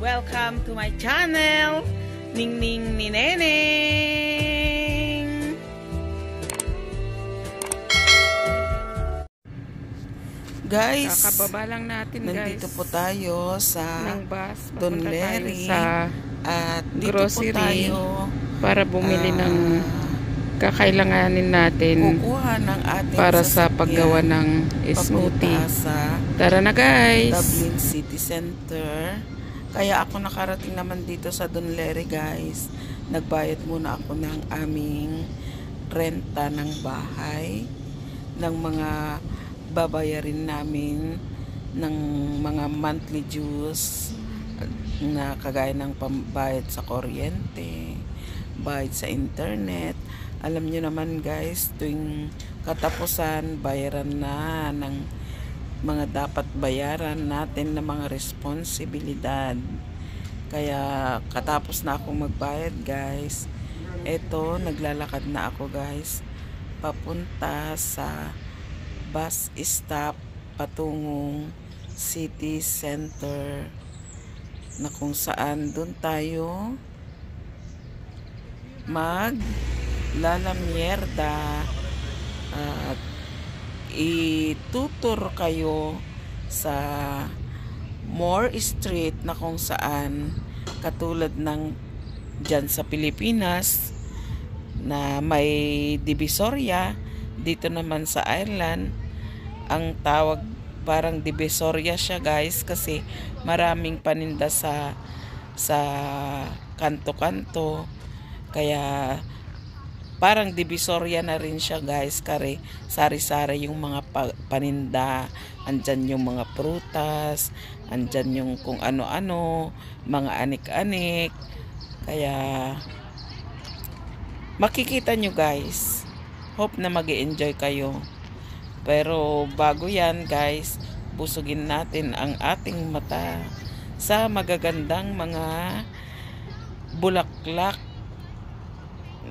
Welcome to my channel, Ningning ni Neneng. Guys, kakababa lang natin nandito guys. Po tayo sa ng bus. Don Leri sa at dito grocery po tayo para bumili ng kakailanganin natin kukuha ng ating para sa paggawa ng smoothie. Tara na guys! Dublin City Center. Kaya ako nakarating naman dito sa Don Leri guys. Nagbayad muna ako ng aming renta ng bahay, ng mga babayarin namin, ng mga monthly dues na kagaya ng pambayad sa kuryente, bayad sa internet. Alam nyo naman guys, tuwing katapusan, bayaran na ng mga dapat bayaran natin na mga responsibilidad. Kaya katapos na akong magbayad guys, eto naglalakad na ako guys papunta sa bus stop patungong city center, na kung saan doon tayo maglalamierda at itutur kayo sa Moore Street, na kung saan katulad ng dyan sa Pilipinas na may Divisoria, dito naman sa Ireland ang tawag parang Divisoria siya guys, kasi maraming paninda sa kanto-kanto, kaya parang Divisoria na rin siya guys, kare sari-sari yung mga paninda. Andyan yung mga prutas, andyan yung kung ano-ano, mga anik-anik. Kaya makikita nyo guys, hope na mag-enjoy kayo. Pero bago yan guys, busugin natin ang ating mata sa magagandang mga bulaklak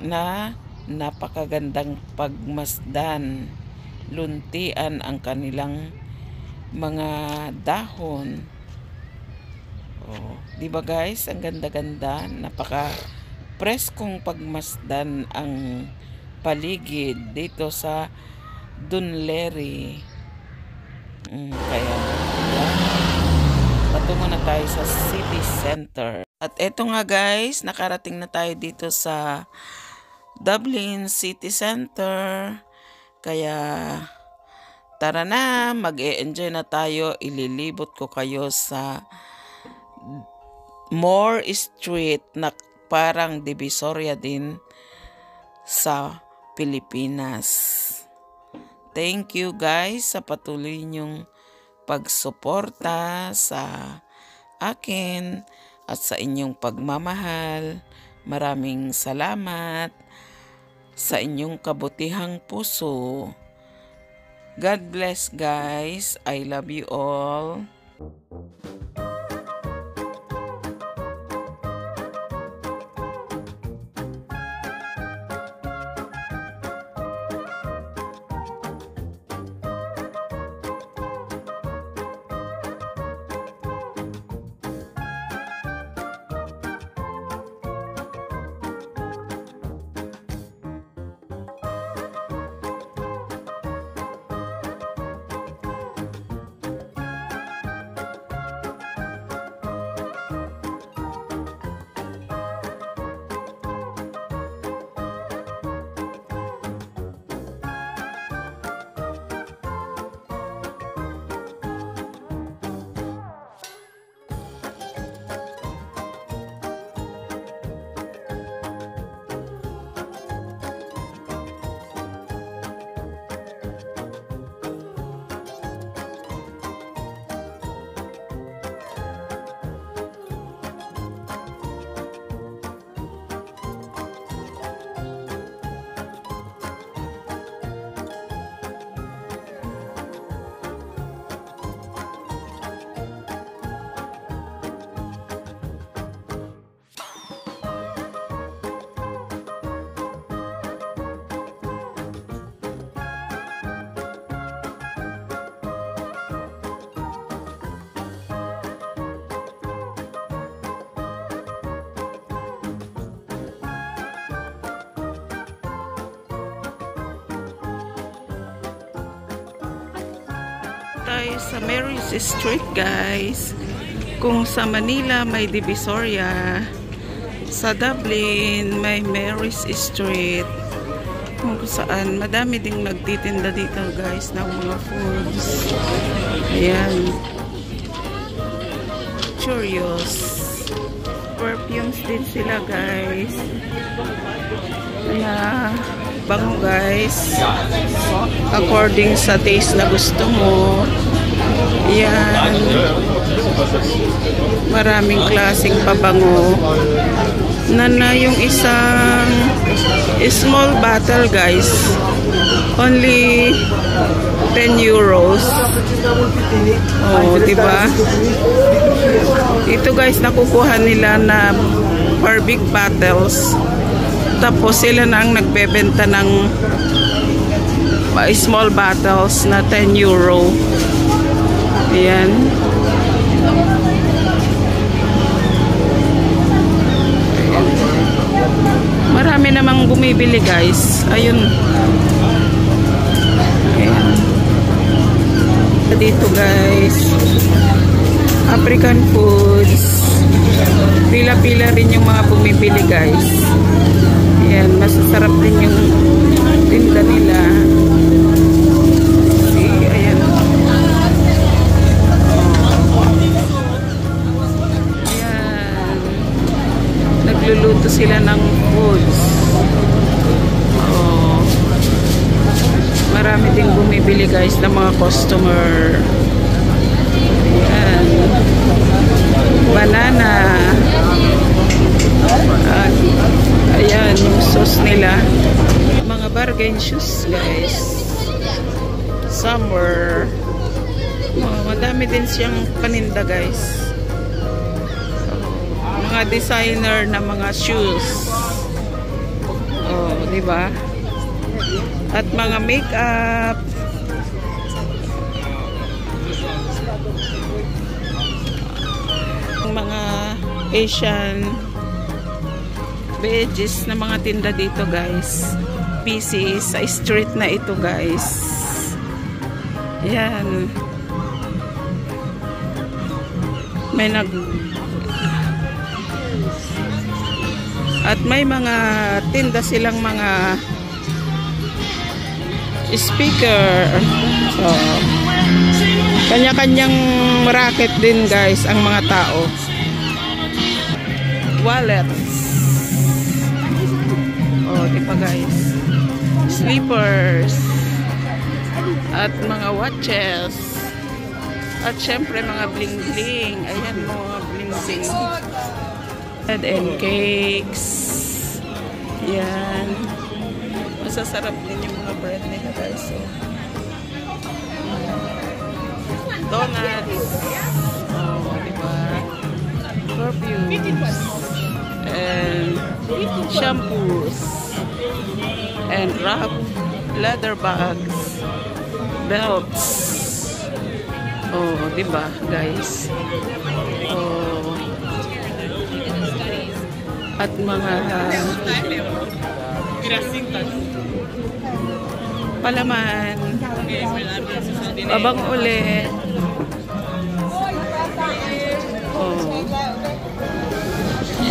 na napakagandang pagmasdan. Luntian ang kanilang mga dahon. Oh, di ba guys, ang ganda-ganda, napaka preskong pagmasdan ang paligid dito sa Don Leri. Kaya yan, patungo na tayo sa city center. At eto nga guys, nakarating na tayo dito sa Dublin City Center. Kaya tara na, mag-e-enjoy na tayo. Ililibot ko kayo sa Moore Street, na parang Divisoria din sa Pilipinas. Thank you guys sa patuloy niyong pagsuporta sa akin at sa inyong pagmamahal. Maraming salamat sa inyong kabutihang puso. God bless guys. I love you all. tayo sa Mary's Street, guys. Kung sa Manila may Divisoria, sa Dublin may Mary's Street. Kung saan madami ding nagtitinda dito, guys, ng mga foods. Ayan. Cheerios. Perfumes din sila, guys. Na bango, guys. According sa taste na gusto mo. Ayan. Maraming klaseng pabango. Na yung isang small bottle, guys, only 10 euros. Oh, diba? Ito, guys, nakukuha nila na per big bottles. Tapos sila na ang nagbebenta ng small bottles na 10 euro. Ayan. Marami namang bumibili, guys. Ayun. Ayan. Dito, guys, African foods. Pila-pila rin yung mga bumibili, guys. Ayan, masasarap din yung tinda nila. Ayan. Ayan. Nagluluto sila ng foods. Oh. Marami ding bumibili, guys, ng mga customer. Ayan. Banana. Ayan, yung sauce nila. Mga bargain shoes, guys. Summer. Madami din siyang paninda, guys. Mga designer na mga shoes. Oh, di ba? At mga makeup. Mga Asian veggies na mga tinda dito, guys. PC sa street na ito, guys. Ayan. May at may mga tinda silang mga speaker. So, kanya-kanyang racket din, guys, ang mga tao. Wallets. Oh, di pa, guys. Slippers. At mga watches. At syempre mga bling-bling. Ayan, mga bling-bling. And cakes. Yan. Masasarap din yung mga bread nila, guys. So, donuts. Oh, diba? Perfumes. And shampoos. And wrap. Leather bags. Belts. Oh, diba, guys? Oh. At mga palaman. Abang ulit. Oh.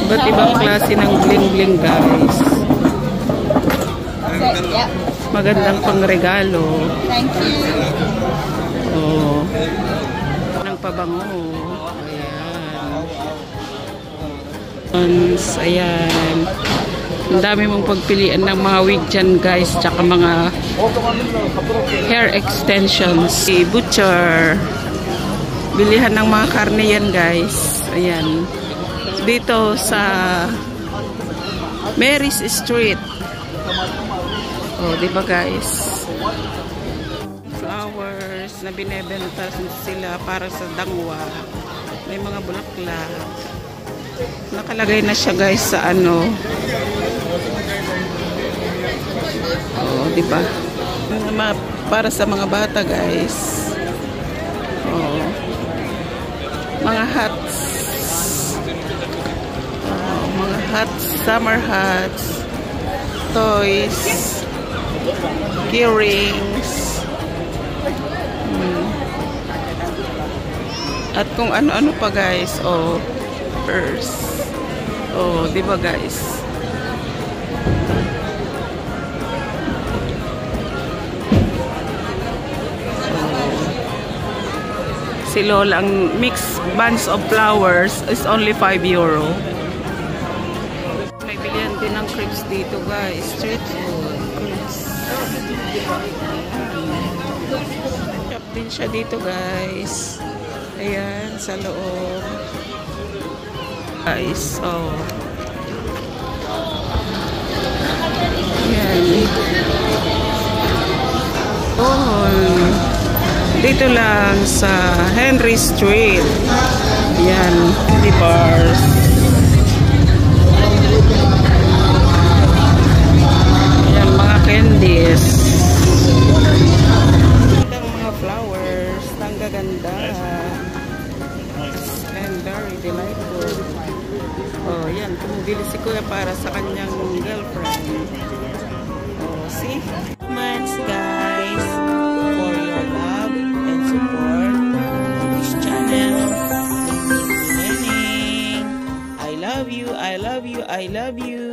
Iba't ibang klase ng bling-bling, guys. Magandang pangregalo. Thank you. Oh. Ng pabango. Ayan. Ayan. Ang dami mong pagpilian ng mga wig dyan, guys. Tsaka mga hair extensions. Butcher. Bilihan ng mga karne yan, guys. Ayan. Dito sa Mary's Street. Oh, di ba, guys? Flowers na binebenta sila para sa dangwa. May mga bulaklak. Nakalagay na siya, guys, sa ano. Oh, di ba? Para sa mga bata, guys. Oh. Mga hats. Oh, mga hats, summer hats. Toys. Key rings. At kung ano-ano pa guys. Oh, purse. Oh, di ba guys? Si Lola, ang mixed bunch of flowers is only 5 euro. May bilihan din ng crepes dito guys. Street food. Crepes. Shop din siya dito guys. Ayan, sa loob. Guys, oh. Ayan. Oh. Dito lang sa Henry Street. Yan, di bars. Yan, mga candies. Gandang mga flowers. Ang gaganda. And very delightful. Oh, yan. Bumibili si Kuya para sa kanyang girlfriend. Oh, see? Much, guys. For your love and support on this channel. I love you, I love you, I love you.